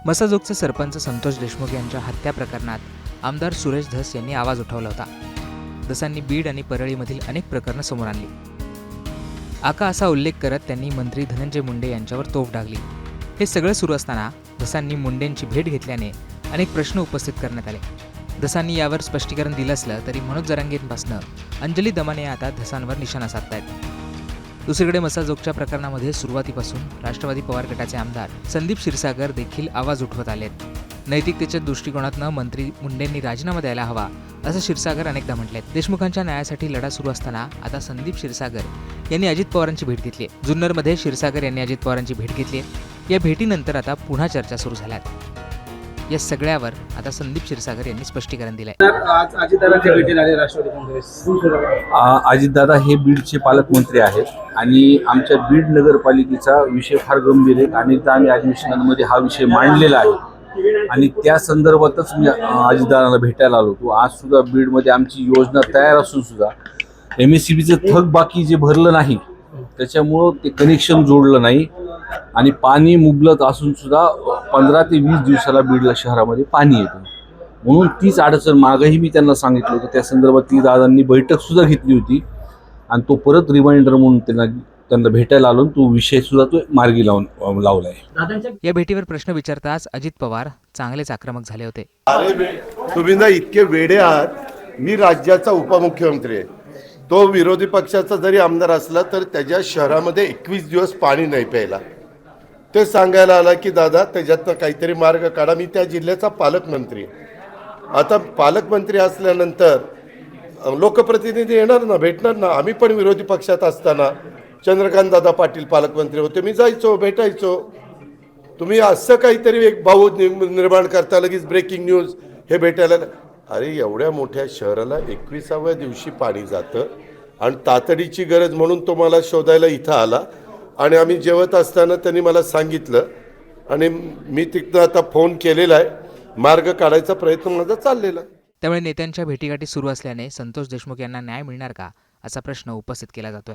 मसाजोगचे सरपंच संतोष देशमुख यांच्या हत्या प्रकरणात आमदार सुरेश धस यांनी आवाज उठवला होता। धसांनी बीड आणि परळीमधील अनेक प्रकरणं समोर आणली। आका असा उल्लेख करत त्यांनी मंत्री धनंजय मुंडे यांच्यावर तोफ डागली। हे सगळं सुरू असताना धसांनी मुंडेंची भेट घेतल्याने अनेक प्रश्न उपस्थित करण्यात आले। धसांनी यावर स्पष्टीकरण दिलं असलं तरी मनोज जरांगेंपासून अंजली दमाने आता धसांवर निशाणा साधतायत। दुसरीकडे मसाजोगच्या प्रकरणामध्ये सुरुवातीपासून राष्ट्रवादी पवार गटाचे आमदार संदीप क्षीरसागर देखील आवाज उठवत आलेत। नैतिकतेच्या दृष्टिकोनातून मंत्री मुंडेंनी राजीनामा द्यायला हवा असं क्षीरसागर अनेकदा म्हटलेत। देशमुखांच्या न्यायासाठी लढा सुरू असताना आता संदीप क्षीरसागर यांनी अजित पवारांची भेट घेतली आहे। जुन्नरमध्ये क्षीरसागर यांनी अजित पवारांची भेट घेतली आहे। या भेटीनंतर आता पुन्हा चर्चा सुरू झाल्यात। या सगळ्यावर आता संदीप क्षीरसागर यांनी स्पष्टीकरण दिलंय। आज अजितदादांच्या भेटीला आले राष्ट्रवादी काँग्रेस। अजितदादा हे बीडचे पालकमंत्री आहेत आणि आमच्या बीड नगरपालिकेचा विषय फार गंभीर आहे। अनेकदा आम्ही अधिवेशनांमध्ये हा विषय मांडलेला आहे आणि त्या संदर्भातच मी अजितदादांना भेटायला आलो होतो। आज सुद्धा बीडमध्ये आमची योजना तयार असून सुद्धा MSCBचं थकबाकी जे भरलं नाही त्याच्यामुळं ते कनेक्शन जोडलं नाही आणि पाणी मुबलक असून सुद्धा 15 ते 20 दिवसाला बीडला शहरामध्ये पाणी येतं। म्हणून तीच अडचण मागही मी त्यांना सांगितलं होतं। त्या संदर्भात ती दादांनी बैठक सुद्धा घेतली होती आणि तो परत रिमाइंडर म्हणून त्यांना भेटायला आलो। तो विषय सुद्धा तो मार्गी लावलाय। या भेटीवर प्रश्न विचारताच अजित पवार चांगलेच आक्रमक झाले होते। तुम्ही ना इतके वेडे आहात। मी राज्याचा उपमुख्यमंत्री आहे। तो विरोधी पक्षाचा जरी आमदार असला तर त्याच्या शहरामध्ये 21 दिवस पाणी नाही प्यायला। ते सांगायला आला की दादा त्याच्यातनं काहीतरी मार्ग काढा। मी त्या जिल्ह्याचा पालकमंत्री आहे। आता पालकमंत्री असल्यानंतर लोकप्रतिनिधी येणार ना, भेटणार ना। आम्ही पण विरोधी पक्षात असताना चंद्रकांत दादा पाटील पालकमंत्री होते, मी जायचो, भेटायचो। तुम्ही असं काहीतरी एक भाऊ निर्माण करता, लगेच ब्रेकिंग न्यूज हे भेटायला। अरे एवढ्या मोठ्या शहराला 21व्या दिवशी पाणी जातं आणि तातडीची गरज म्हणून तो मला शोधायला इथं आला आणि आम्ही जेवत असताना त्यांनी मला सांगितलं आणि मी तिथनं आता फोन केलेला आहे। मार्ग काढायचा प्रयत्न माझा चाललेला आहे। त्यामुळे नेत्यांच्या भेटीगाठी सुरू असल्याने संतोष देशमुख यांना न्याय मिळणार का असा प्रश्न उपस्थित केला जातोय।